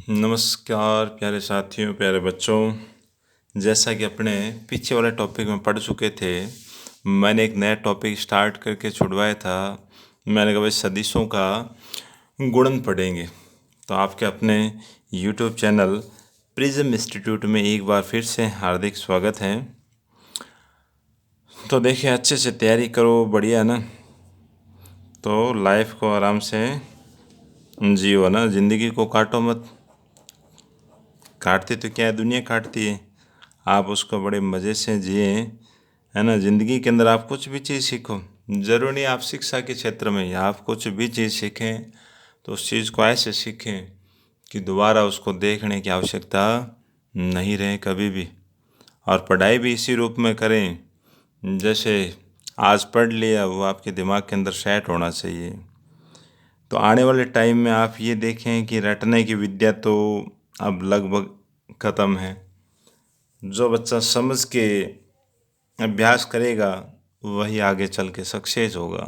नमस्कार प्यारे साथियों, प्यारे बच्चों। जैसा कि अपने पीछे वाले टॉपिक में पढ़ चुके थे, मैंने एक नया टॉपिक स्टार्ट करके छुड़वाया था। मैंने कहा भाई सदिशों का गुणन पढ़ेंगे। तो आपके अपने यूट्यूब चैनल प्रिज्म इंस्टीट्यूट में एक बार फिर से हार्दिक स्वागत है। तो देखिए, अच्छे से तैयारी करो, बढ़िया ना। तो लाइफ को आराम से जियो ना, ज़िंदगी को काटो मत। काटती तो क्या है, दुनिया काटती है। आप उसको बड़े मज़े से जिए, है ना। ज़िंदगी के अंदर आप कुछ भी चीज़ सीखो, ज़रूरी नहीं आप शिक्षा के क्षेत्र में, या आप कुछ भी चीज़ सीखें तो उस चीज़ को ऐसे सीखें कि दोबारा उसको देखने की आवश्यकता नहीं रहे कभी भी। और पढ़ाई भी इसी रूप में करें, जैसे आज पढ़ लिया वो आपके दिमाग के अंदर सेट होना चाहिए। तो आने वाले टाइम में आप ये देखें कि रटने की विद्या तो अब लगभग ख़त्म है। जो बच्चा समझ के अभ्यास करेगा वही आगे चल के सक्सेस होगा।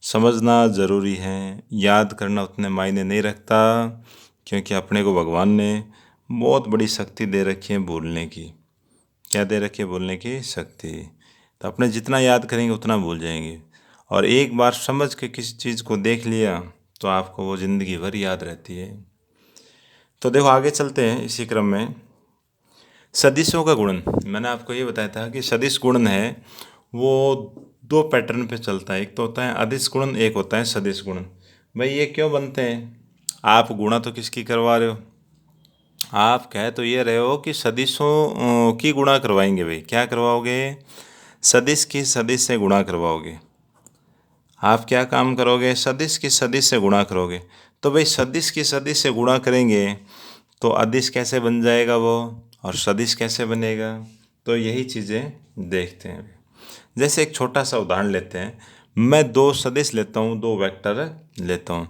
समझना ज़रूरी है, याद करना उतने मायने नहीं रखता, क्योंकि अपने को भगवान ने बहुत बड़ी शक्ति दे रखी है भूलने की। क्या दे रखी है? भूलने की शक्ति। तो अपने जितना याद करेंगे उतना भूल जाएंगे। और एक बार समझ के किसी चीज़ को देख लिया तो आपको वो ज़िंदगी भर याद रहती है। तो देखो, आगे चलते हैं इसी क्रम में। सदिशों का गुणन, मैंने आपको ये बताया था कि सदिश गुणन है वो दो पैटर्न पे चलता है। एक तो होता है अदिश गुणन, एक होता है सदिश गुणन। भाई ये क्यों बनते हैं? आप गुणा तो किसकी करवा रहे हो? आप कह तो ये रहे हो कि सदिशों की गुणा करवाएंगे। भाई क्या करवाओगे? सदिश की सदिश से गुणा करवाओगे। आप क्या काम करोगे? सदिश की सदिश से गुणा करोगे। तो भाई सदिश की सदिश से गुणा करेंगे तो अदिश कैसे बन जाएगा वो, और सदिश कैसे बनेगा? तो यही चीज़ें देखते हैं। जैसे एक छोटा सा उदाहरण लेते हैं। मैं दो सदिश लेता हूँ, दो वेक्टर लेता हूँ।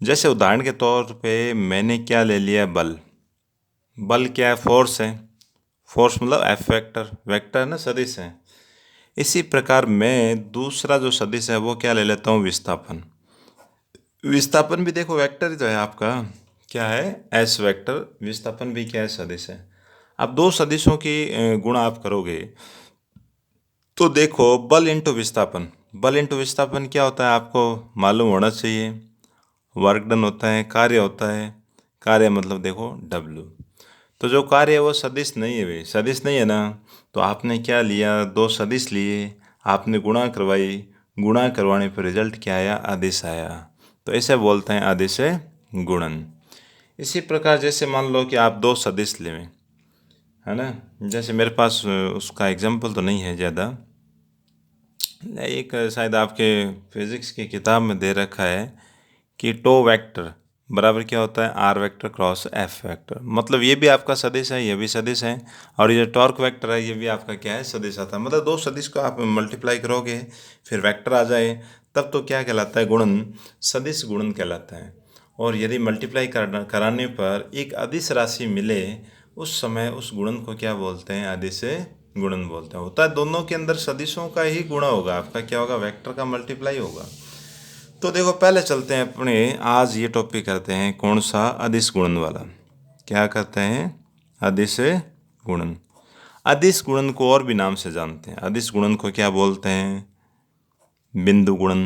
जैसे उदाहरण के तौर पे मैंने क्या ले लिया? बल। बल क्या है? फोर्स है। फोर्स मतलब एफ वेक्टर, वेक्टर ना, सदिश है। इसी प्रकार मैं दूसरा जो सदिश है वो क्या ले लेता हूँ? विस्थापन। विस्थापन भी देखो वेक्टर ही तो है आपका। क्या है? S vector. विस्थापन भी क्या है? सदिश है। अब दो सदिशों की गुणा आप करोगे तो देखो, बल इंटू विस्थापन। बल इंटू विस्थापन क्या होता है आपको मालूम होना चाहिए। वर्क डन होता है, कार्य होता है। कार्य मतलब देखो W। तो जो कार्य है वो सदिश नहीं है। भाई सदिश नहीं है ना, तो आपने क्या लिया? दो सदिश लिए, आपने गुणा करवाई। गुणा करवाने पर रिजल्ट क्या आया? अदिश आया। तो इसे बोलते हैं अदिश गुणन। इसी प्रकार जैसे मान लो कि आप दो सदिश लें, है ना। जैसे मेरे पास उसका एग्जाम्पल तो नहीं है ज़्यादा, एक शायद आपके फिज़िक्स की किताब में दे रखा है कि टो वेक्टर बराबर क्या होता है? R vector cross F vector. मतलब ये भी आपका सदिश है, ये भी सदिश है, और ये टॉर्क वेक्टर है, ये भी आपका क्या है? सदिश आता है। मतलब दो सदिश को आप मल्टीप्लाई करोगे फिर वेक्टर आ जाए, तब तो क्या कहलाता है? गुणन। सदिश गुणन कहलाता है। और यदि मल्टीप्लाई कराने पर एक अदिश राशि मिले, उस समय उस गुणन को क्या बोलते हैं? अदिश गुणन बोलते हैं। होता है दोनों के अंदर सदिशों का ही गुणा होगा, आपका क्या होगा? वेक्टर का मल्टीप्लाई होगा। तो देखो, पहले चलते हैं अपने, आज ये टॉपिक करते हैं कौन सा? अदिश गुणन वाला। क्या करते हैं? अदिश गुणन। अदिश गुणन को और भी नाम से जानते हैं। अदिश गुणन को क्या बोलते हैं? बिंदु गुणन,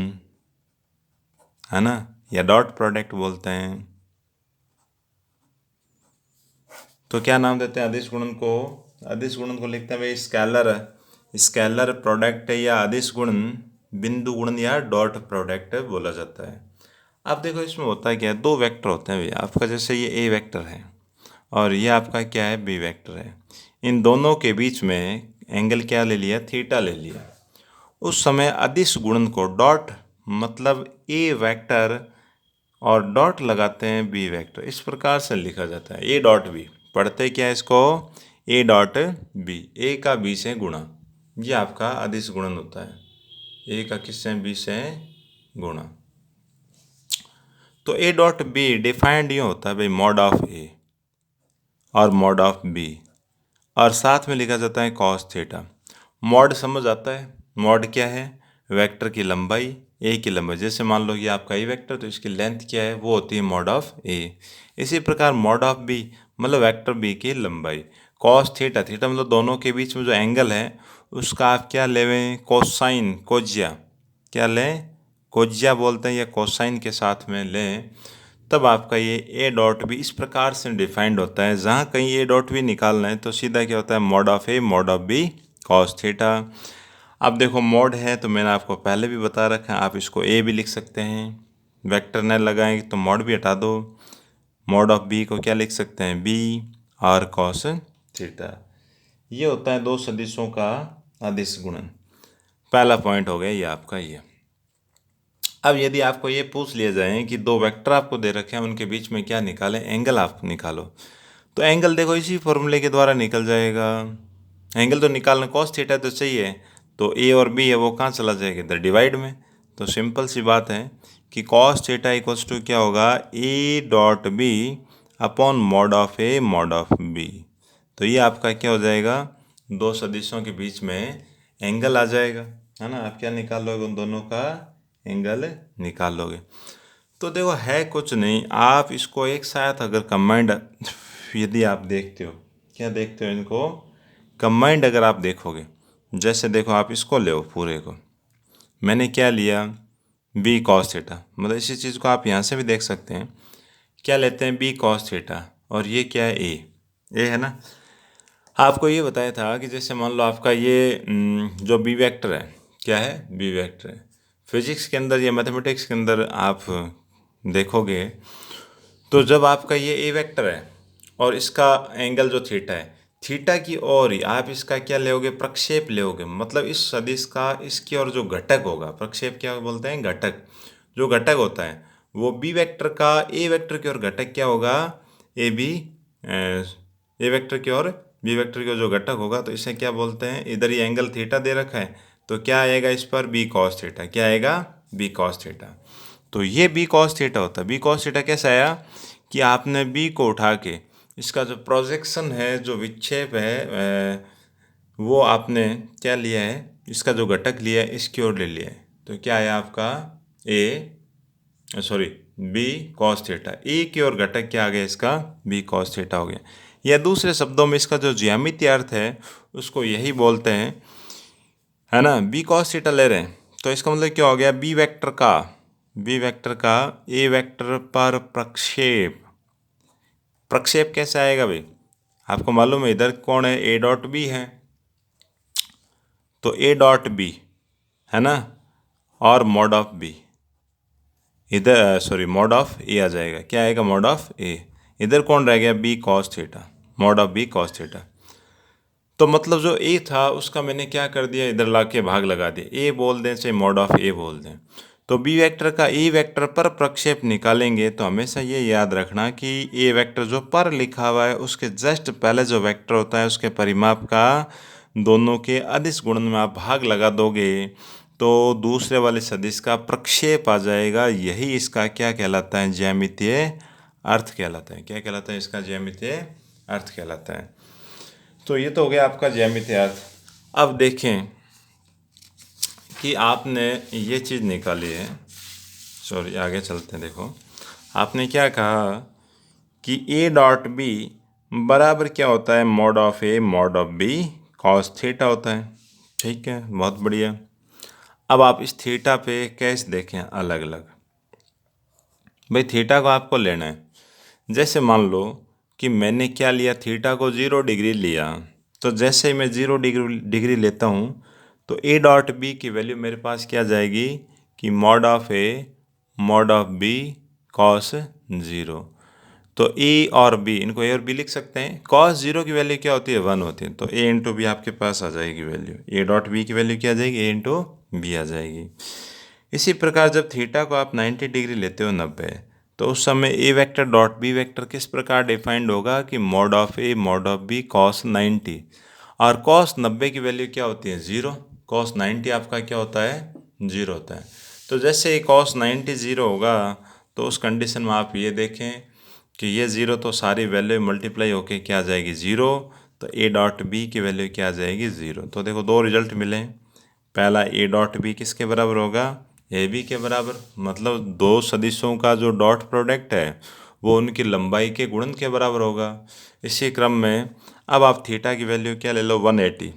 है ना, या डॉट प्रोडक्ट बोलते हैं। तो क्या नाम देते हैं अदिश गुणन को? अदिश गुणन को लिखते हैं भाई स्केलर। स्केलर प्रोडक्ट या अदिश गुणन, बिंदु गुणन या डॉट प्रोडक्ट बोला जाता है। अब देखो, इसमें होता है क्या है? दो वेक्टर होते हैं भैया आपका। जैसे ये ए वेक्टर है और ये आपका क्या है? बी वेक्टर है। इन दोनों के बीच में एंगल क्या ले लिया? थीटा ले लिया। उस समय अदिश गुणन को डॉट मतलब ए वेक्टर और डॉट लगाते हैं बी वेक्टर, इस प्रकार से लिखा जाता है। ए डॉट बी पढ़ते क्या है इसको? ए डॉट बी। ए का बी से गुणा, ये आपका अदिश गुणन होता है। ए का किससे? बी से गुणा। तो ए डॉट बी डिफाइंड यूँ होता है भाई, मॉड ऑफ ए और मॉड ऑफ बी, और साथ में लिखा जाता है कॉस थीटा। मॉड समझ आता है? मॉड क्या है? वेक्टर की लंबाई ए की लंबाई। जैसे मान लो ये आपका ए वेक्टर, तो इसकी लेंथ क्या है, वो होती है मॉड ऑफ ए। इसी प्रकार मॉड ऑफ बी मतलब वेक्टर बी की लंबाई। कॉस थीटा, थीटा मतलब दोनों के बीच में जो एंगल है उसका आप क्या लेवें, कोसाइन, कोज्या, क्या लें, कोज्या बोलते हैं, या कोसाइन के साथ में लें, तब आपका ये ए डॉट बी इस प्रकार से डिफाइंड होता है। जहाँ कहीं ए डॉट बी निकालना है तो सीधा क्या होता है, mod of A mod of B cos theta. अब देखो मॉड है तो मैंने आपको पहले भी बता रखा है, आप इसको ए भी लिख सकते हैं, वेक्टर न लगाएंगे तो मॉड भी हटा दो, मॉड ऑफ बी को क्या लिख सकते हैं, बी आर कॉस थीटा। ये होता है दो सदिशों का अदिश गुणन। पहला पॉइंट हो गया ये आपका ये। अब यदि आपको ये पूछ लिया जाए कि दो वेक्टर आपको दे रखे हैं, उनके बीच में क्या निकालें, एंगल आप निकालो, तो एंगल देखो इसी फॉर्मूले के द्वारा निकल जाएगा। एंगल तो निकालना, कॉस थीटा तो चाहिए, तो ए और बी है वो कहाँ चला जाएगा, इधर डिवाइड में। तो सिंपल सी बात है कि कॉस थीटा इक्वल्स टू क्या होगा, A dot B upon mod of A mod of B. तो ये आपका क्या हो जाएगा, दो सदिशों के बीच में एंगल आ जाएगा, है ना। आप क्या निकाल लोगे, उन दोनों का एंगल निकाल लोगे। तो देखो है कुछ नहीं, आप इसको एक साथ अगर कंबाइंड यदि आप देखते हो, क्या देखते हो, इनको कंबाइंड अगर आप देखोगे, जैसे देखो आप इसको ले पूरे को, मैंने क्या लिया, बी कॉस थीटा, मतलब इसी चीज़ को आप यहाँ से भी देख सकते हैं, क्या लेते हैं, बी कॉस थीटा, और ये क्या है, ए है ना। आपको ये बताया था कि जैसे मान लो आपका ये जो बी वेक्टर है, क्या है, बी वेक्टर है। फिजिक्स के अंदर या मैथमेटिक्स के अंदर आप देखोगे तो जब आपका ये ए वेक्टर है और इसका एंगल जो थीटा है, थीटा की ओर ही आप इसका क्या लेोगे, प्रक्षेप लेोगे, मतलब इस सदिश का इसकी ओर जो घटक होगा, प्रक्षेप क्या बोलते हैं, घटक, जो घटक होता है वो बी वेक्टर का ए वेक्टर की ओर घटक क्या होगा, ए बी, ए वेक्टर की ओर बी वेक्टर का जो घटक होगा, तो इसे क्या बोलते हैं, इधर ये एंगल थीटा दे रखा है, तो क्या आएगा इस पर, बी कॉस थीटा, क्या आएगा, बी कॉस थीटा। तो ये बी कॉस थीटा होता है। बी कॉस थीटा कैसे आया कि आपने बी को उठा के इसका जो प्रोजेक्शन है, जो विक्षेप है, वो आपने क्या लिया है, इसका जो घटक लिया है इसकी ओर ले लिया है, तो क्या आया आपका बी कॉस थीटा। ए की ओर घटक क्या आ गया इसका, बी कॉस थीटा हो गया। या दूसरे शब्दों में इसका जो ज्यामितीय अर्थ है उसको यही बोलते हैं, है ना। बी कॉस थीटा ले रहे हैं तो इसका मतलब क्या हो गया, बी वेक्टर का ए वेक्टर पर प्रक्षेप। प्रक्षेप कैसे आएगा भाई, आपको मालूम है इधर कौन है, ए डॉट बी है, तो ए डॉट बी है ना, और मॉड ऑफ बी, इधर मॉड ऑफ ए आ जाएगा, क्या आएगा, मॉड ऑफ ए। इधर कौन रह गया, B cos theta, mod of B cos theta. तो मतलब जो ए था उसका मैंने क्या कर दिया, इधर ला के भाग लगा दिया, ए बोल दें चाहे मॉड ऑफ ए बोल दें। तो बी वेक्टर का ए वेक्टर पर प्रक्षेप निकालेंगे तो हमेशा ये याद रखना कि ए वेक्टर जो पर लिखा हुआ है उसके जस्ट पहले जो वेक्टर होता है उसके परिमाप का दोनों के अदिश गुणन में आप भाग लगा दोगे तो दूसरे वाले सदिश का प्रक्षेप आ जाएगा। यही इसका क्या कहलाता है, ज्यामितीय अर्थ कहलाता है। क्या कहलाता है, इसका ज्यामितीय अर्थ कहलाता है। तो ये तो हो गया आपका ज्यामितीय अर्थ। अब देखें कि आपने ये चीज़ निकाली है, आगे चलते हैं। देखो आपने क्या कहा कि ए डॉट बी बराबर क्या होता है, mod of A mod of B cos theta होता है। ठीक है, बहुत बढ़िया। अब आप इस थीटा पे कैसे देखें अलग अलग, भाई थीटा को आपको लेना है। जैसे मान लो कि मैंने क्या लिया, थीटा को 0 डिग्री लिया, तो जैसे ही मैं 0 डिग्री लेता हूँ तो ए डॉट बी की वैल्यू मेरे पास क्या जाएगी कि mod of A mod of B cos 0। तो ए और बी, इनको ए और बी लिख सकते हैं। कॉस 0 की वैल्यू क्या होती है, 1 होती है, तो ए इंटू बी आपके पास आ जाएगी वैल्यू। ए डॉट बी की वैल्यू क्या आ जाएगी, ए इंटू बी आ जाएगी। इसी प्रकार जब थीटा को आप 90 डिग्री लेते हो 90, तो उस समय A vector dot B vector किस प्रकार डिफाइंड होगा कि mod of A mod of B cos 90। और कॉस 90 की वैल्यू क्या होती है, 0। कॉस 90 आपका क्या होता है, 0 होता है। तो जैसे ही कॉस 90 0 होगा तो उस कंडीशन में आप ये देखें कि ये 0 तो सारी वैल्यू मल्टीप्लाई होके क्या आ जाएगी, 0। तो ए डॉट बी की वैल्यू क्या आ जाएगी, 0। तो देखो दो रिजल्ट मिले। पहला ए डॉट बी किसके बराबर होगा, ए बी के बराबर, मतलब दो सदिशों का जो डॉट प्रोडक्ट है वो उनकी लंबाई के गुणन के बराबर होगा। इसी क्रम में अब आप थीटा की वैल्यू क्या ले लो, 180,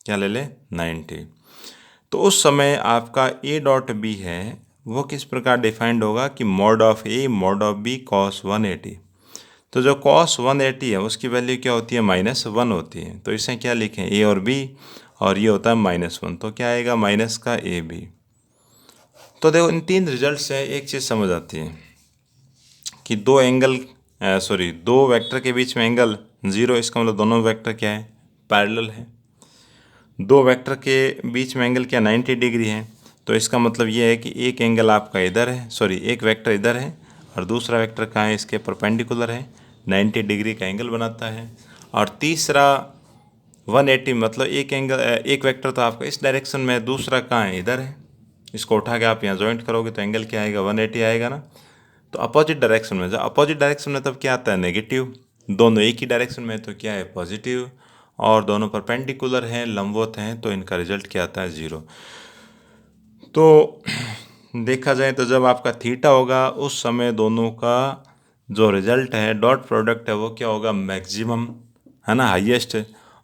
क्या ले ले, 90। तो उस समय आपका ए डॉट बी है वो किस प्रकार डिफाइंड होगा कि mod of A mod of B cos 180। तो जो कॉस 180 है उसकी वैल्यू क्या होती है, -1 होती है। तो इसे क्या लिखें, ए और बी, और ये होता है -1, तो क्या आएगा, माइनस का ए बी। तो देखो इन तीन रिजल्ट से एक चीज़ समझ आती है कि दो वेक्टर के बीच में एंगल 0, इसका मतलब दोनों वेक्टर क्या है, पैरेलल है। दो वेक्टर के बीच में एंगल क्या, 90 डिग्री है। तो इसका मतलब ये है कि एक एंगल आपका इधर है, एक वेक्टर इधर है और दूसरा वेक्टर कहाँ है, इसके परपेंडिकुलर है, 90 डिग्री का एंगल बनाता है। और तीसरा 180, मतलब एक वेक्टर तो आपका इस डायरेक्शन में है, दूसरा कहाँ है, इधर है। इसको उठा के आप यहाँ जॉइंट करोगे तो एंगल क्या आएगा, 180 आएगा ना। तो अपोजिट डायरेक्शन में, जब अपोजिट डायरेक्शन में तब क्या आता है, नेगेटिव। दोनों एक ही डायरेक्शन में तो क्या है, पॉजिटिव। और दोनों परपेंडिकुलर हैं, लंबवत हैं, तो इनका रिजल्ट क्या आता है, 0। तो देखा जाए तो जब आपका थीटा होगा उस समय दोनों का जो रिजल्ट है, डॉट प्रोडक्ट है, वो क्या होगा, मैक्सिमम, है ना, हाईएस्ट।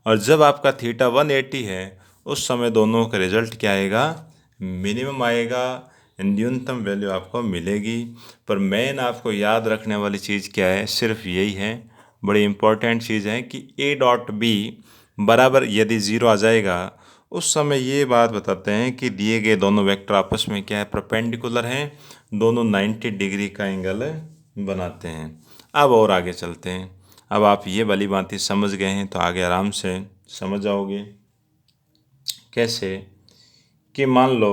और जब आपका थीटा 180 है उस समय दोनों का रिजल्ट क्या आएगा, मिनिमम आएगा, न्यूनतम वैल्यू आपको मिलेगी। पर मेन आपको याद रखने वाली चीज़ क्या है, सिर्फ यही है, बड़ी इंपॉर्टेंट चीज़ है कि ए डॉट बी बराबर यदि 0 आ जाएगा उस समय ये बात बताते हैं कि दिए गए दोनों वेक्टर आपस में क्या है, परपेंडिकुलर हैं, दोनों 90 डिग्री का एंगल बनाते हैं। अब और आगे चलते हैं। अब आप ये वाली बातें समझ गए हैं तो आगे आराम से समझ जाओगे। कैसे कि मान लो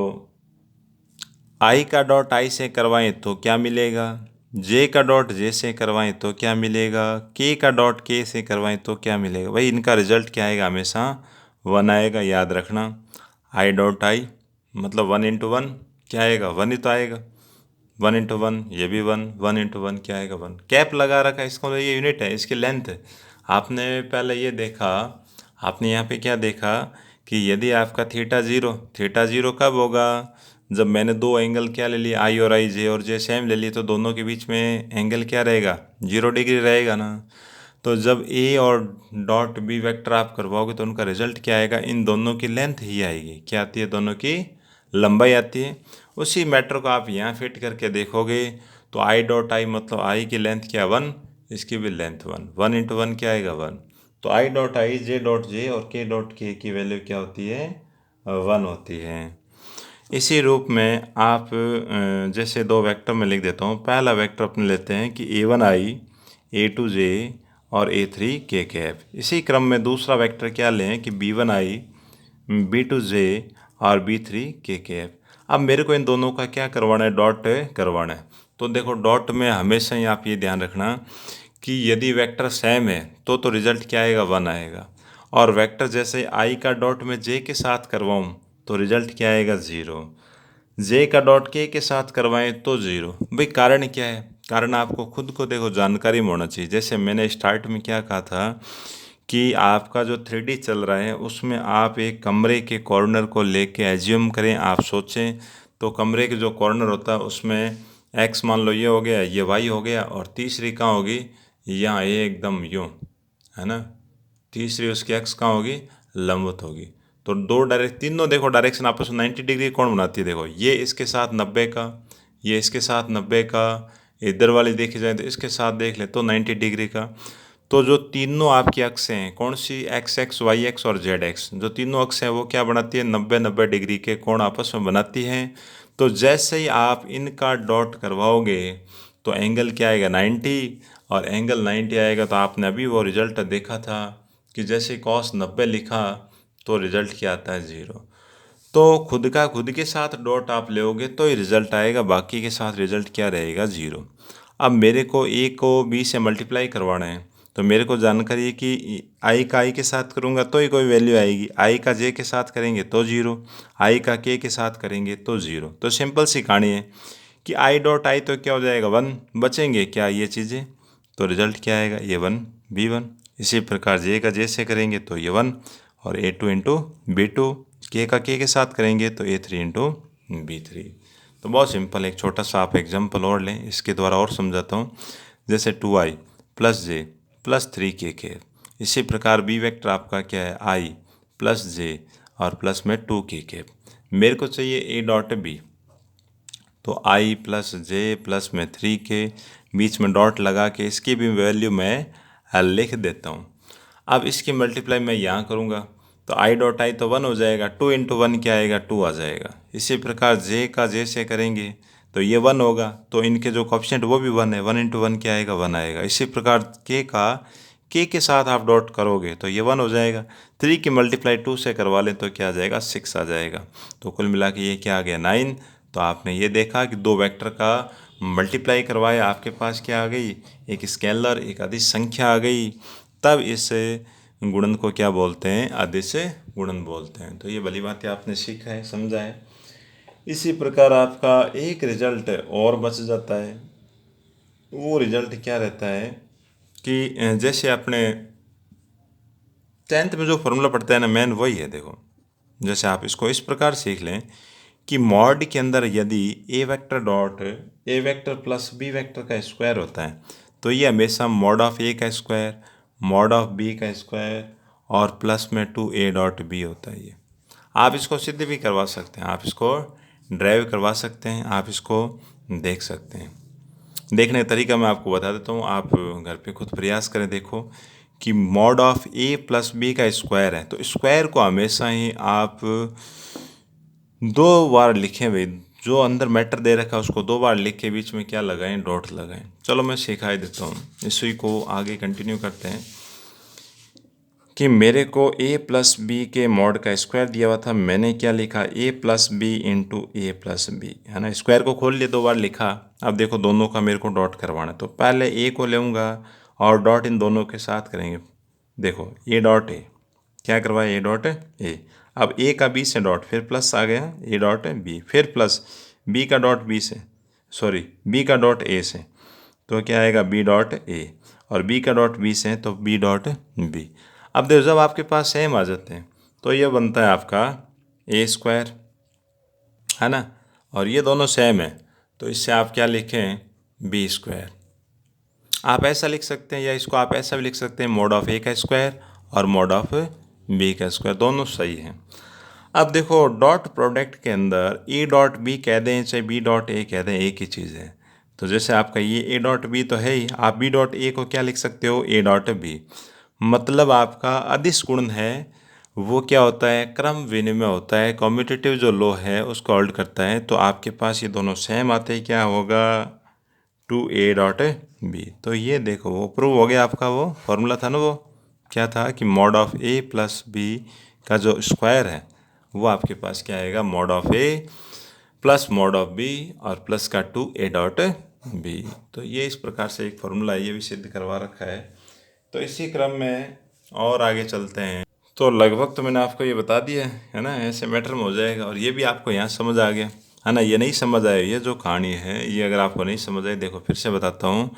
आई का डॉट आई से करवाएं तो क्या मिलेगा, जे का डॉट जे से करवाएं तो क्या मिलेगा, के का डॉट के से करवाएं तो क्या मिलेगा। भाई इनका रिजल्ट क्या आएगा, हमेशा 1 आएगा, याद रखना। आई डॉट आई मतलब 1 इंटू 1 क्या आएगा, 1 ही तो आएगा। 1 इंटू 1 ये भी 1, 1 इंटू 1 क्या आएगा, 1। कैप लगा रखा है, इसको ये यूनिट है, इसकी लेंथ है। आपने पहले ये देखा, आपने यहाँ पे क्या देखा कि यदि आपका थीटा जीरो कब होगा, जब मैंने दो एंगल क्या ले लिए, आई और आई, जे और जे सेम ले लिए, तो दोनों के बीच में एंगल क्या रहेगा, 0 डिग्री रहेगा ना। तो जब ए और डॉट बी वेक्टर आप करवाओगे तो उनका रिजल्ट क्या आएगा, इन दोनों की लेंथ ही आएगी, क्या आती है, दोनों की लंबाई आती है। उसी मैटर को आप यहाँ फिट करके देखोगे तो आई डॉट आई मतलब आई की लेंथ क्या, 1, इसकी भी लेंथ 1, 1 इंटू 1 क्या आएगा, 1। तो I dot I, J dot J और के डॉट के की वैल्यू क्या होती है, 1 होती है। इसी रूप में आप जैसे दो वेक्टर में लिख देता हूँ। पहला वेक्टर अपने लेते हैं कि A1i, A2j और A3 के कैप। इसी क्रम में दूसरा वेक्टर क्या लें कि B1i, B2j और B3 के कैप। अब मेरे को इन दोनों का क्या करवाना है, डॉट करवाना है। तो देखो डॉट में हमेशा ही आप ये ध्यान रखना कि यदि वेक्टर सेम है तो रिजल्ट क्या आएगा, 1 आएगा। और वेक्टर जैसे आई का डॉट में जे के साथ करवाऊँ तो रिजल्ट क्या आएगा, 0। जे का डॉट के साथ करवाएं तो 0। भाई कारण क्या है, कारण आपको खुद को देखो जानकारी में होना चाहिए। जैसे मैंने स्टार्ट में क्या कहा था कि आपका जो 3D चल रहा है उसमें आप एक कमरे के कॉर्नर को लेके एज्यूम करें, आप सोचें तो कमरे के जो कॉर्नर होता है उसमें एक्स मान लो ये हो गया, ये वाई हो गया, और तीसरी कहाँ होगी, यहाँ ये एकदम यूँ, है ना। तीसरी उसकी एक्स कहाँ होगी, लंबवत होगी। तो तीनों देखो डायरेक्शन आपस में 90 डिग्री कौन बनाती है, देखो ये इसके साथ 90 का, ये इसके साथ 90 का, इधर वाली देखी जाए तो इसके साथ देख ले तो 90 डिग्री का। तो जो तीनों आपकी अक्षें हैं कौन सी, एक्स एक्स, वाई एक्स और जेड एक्स, जो तीनों अक्ष हैं वो क्या बनाती है, 90 डिग्री के कोण आपस में बनाती हैं। तो जैसे ही आप इनका डॉट करवाओगे तो एंगल क्या आएगा, 90। और एंगल 90 आएगा तो आपने अभी वो रिजल्ट देखा था कि जैसे कॉस 90 लिखा तो रिजल्ट क्या आता है, 0। तो खुद के साथ डॉट आप लोगे तो ही रिजल्ट आएगा, बाकी के साथ रिजल्ट क्या रहेगा, 0। अब मेरे को ए को बी से मल्टीप्लाई करवाना है तो मेरे को जानकारी है कि आई का आई के साथ करूँगा तो ही कोई वैल्यू आएगी, आई का जे के साथ करेंगे तो 0, आई का के साथ करेंगे तो 0। तो सिंपल सी कहानी है कि आई डॉट आई तो क्या हो जाएगा, 1, बचेंगे क्या ये चीज़ें, तो रिजल्ट क्या आएगा, ये 1 B1। इसी प्रकार जे का जे से करेंगे तो ये 1, और A2 इंटू B2, के का के साथ करेंगे तो A3 इंटू B3। तो बहुत सिंपल, एक छोटा सा आप एग्जाम्पल और लें, इसके द्वारा और समझाता हूँ। जैसे 2i प्लस जे प्लस 3k। इसी प्रकार बी वेक्टर आपका क्या है, i प्लस जे और प्लस में 2k। मेरे को चाहिए ए डॉट बी, तो i प्लस जे प्लस में 3k, बीच में डॉट लगा के इसकी भी वैल्यू मैं लिख देता हूँ। अब इसकी मल्टीप्लाई मैं यहाँ करूँगा तो i डॉट आई तो 1 हो जाएगा, 2 इंटू 1 क्या आएगा, 2 आ जाएगा। इसी प्रकार j का j से करेंगे तो ये 1 होगा, तो इनके जो कोएफिशिएंट वो भी 1 है, 1 इंटू 1 क्या आएगा, 1 आएगा। इसी प्रकार k के साथ आप डॉट करोगे तो ये 1 हो जाएगा। 3 की मल्टीप्लाई 2 से करवा लें तो क्या आ जाएगा, 6 आ जाएगा। तो कुल मिला के ये क्या आ गया, 9। तो आपने ये देखा कि दो वेक्टर का मल्टीप्लाई करवाया, आपके पास क्या आ गई, एक स्केलर, एक अदिश संख्या आ गई। तब इस गुणन को क्या बोलते हैं, अदिश गुणन बोलते हैं। तो ये भली बात आपने सीखा है, समझा है। इसी प्रकार आपका एक रिजल्ट और बच जाता है। वो रिजल्ट क्या रहता है कि जैसे अपने 10th में जो फॉर्मूला पढ़ते हैं ना, मेन वही है। देखो, जैसे आप इसको इस प्रकार सीख लें कि मॉड के अंदर यदि A vector dot A vector plus B vector का स्क्वायर होता है तो ये हमेशा मॉड ऑफ ए का स्क्वायर, मॉड ऑफ बी का स्क्वायर और प्लस में 2a डॉट बी होता है। ये आप इसको सिद्ध भी करवा सकते हैं, आप इसको ड्राइव करवा सकते हैं, आप इसको देख सकते हैं। देखने का तरीका मैं आपको बता देता हूँ, आप घर पे खुद प्रयास करें। देखो कि mod of A plus B का स्क्वायर है, तो स्क्वायर को हमेशा ही आप 2 बार लिखें भाई, जो अंदर मैटर दे रखा है उसको 2 बार लिख के बीच में क्या लगाएं, डॉट लगाएं। चलो मैं सिखा देता हूँ, इसी को आगे कंटिन्यू करते हैं कि मेरे को a प्लस बी के मॉड का स्क्वायर दिया हुआ था। मैंने क्या लिखा, a plus B into A plus B, है ना। स्क्वायर को खोल लिए, 2 बार लिखा। अब देखो दोनों का मेरे को डॉट करवाना है, तो पहले a को लूँगा और डॉट इन दोनों के साथ करेंगे। देखो a डॉट ए, क्या करवाया, a डॉट ए। अब a का b से डॉट, फिर प्लस आ गया a डॉट b, फिर प्लस b का डॉट b से, सॉरी b का डॉट a से, तो क्या आएगा b डॉट a, और b का डॉट b से तो b डॉट b। अब देखो जब आपके पास सेम आ जाते हैं तो ये बनता है आपका ए स्क्वायर, है ना। और ये दोनों सेम है तो इससे आप क्या लिखें, बी स्क्वायर। आप ऐसा लिख सकते हैं या इसको आप ऐसा भी लिख सकते हैं, मॉड ऑफ ए का स्क्वायर और मॉड ऑफ बी का स्क्वायर, दोनों सही हैं। अब देखो डॉट प्रोडक्ट के अंदर ए डॉट बी कह दें चाहे बी डॉट ए कह दें, एक ही चीज़ है। तो जैसे आपका ये ए डॉट बी तो है ही, आप बी डॉट ए को क्या लिख सकते हो, ए डॉट बी। मतलब आपका अदिश गुणन है वो क्या होता है, क्रम विनिमय होता है, कम्यूटेटिव जो लॉ है उसको होल्ड करता है। तो आपके पास ये दोनों सेम आते हैं, क्या होगा, 2a डॉट बी। तो ये देखो वो प्रूव हो गया, आपका वो फॉर्मूला था ना, वो क्या था कि mod of a plus B का जो स्क्वायर है वो आपके पास क्या आएगा, mod of a plus mod of b और प्लस का 2a डॉट बी। तो ये इस प्रकार से एक फॉर्मूला ये भी सिद्ध करवा रखा है। तो इसी क्रम में और आगे चलते हैं। तो लगभग तो मैंने आपको ये बता दिया है ना, ऐसे मैटर में हो जाएगा। और ये भी आपको यहाँ समझ आ गया है ना। ये नहीं समझ आया, ये जो कहानी है ये अगर आपको नहीं समझ आई, देखो फिर से बताता हूँ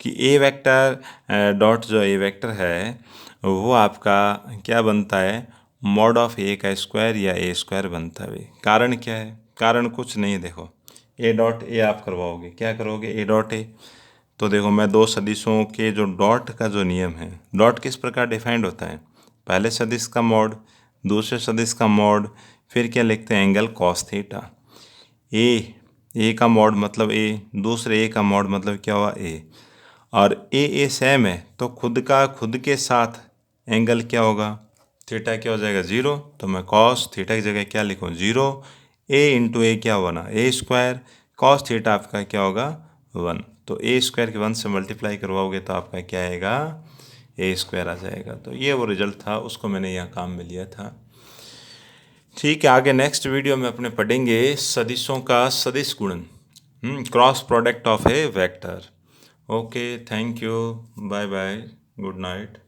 कि ए वेक्टर डॉट जो ए वेक्टर है वो आपका क्या बनता है, मॉड ऑफ ए का स्क्वायर या ए स्क्वायर बनता है। कारण क्या है, कारण कुछ नहीं, देखो ए डॉट ए आप करवाओगे, क्या करोगे, ए डॉट ए। तो देखो मैं दो सदिशों के जो डॉट का जो नियम है, डॉट किस प्रकार डिफाइंड होता है, पहले सदिश का मॉड, दूसरे सदिश का मॉड, फिर क्या लिखते हैं, एंगल कॉस थीटा। ए का मॉड मतलब ए, दूसरे ए का मॉड मतलब क्या हुआ, ए। और ए सेम है तो खुद का खुद के साथ एंगल क्या होगा, थीटा क्या हो जाएगा, 0। तो मैं कॉस थीटा की जगह क्या लिखूँ, 0। ए इंटू ए क्या हुआ ना, ए स्क्वायर, कॉस थीटा आपका क्या होगा, 1। तो ए स्क्वायर के 1 से मल्टीप्लाई करवाओगे तो आपका क्या आएगा, ए स्क्वायर आ जाएगा। तो ये वो रिजल्ट था, उसको मैंने यहाँ काम में लिया था। ठीक है, आगे नेक्स्ट वीडियो में अपने पढ़ेंगे सदिशों का सदिश गुणन, cross product of A vector. Okay, thank you, bye bye, good night.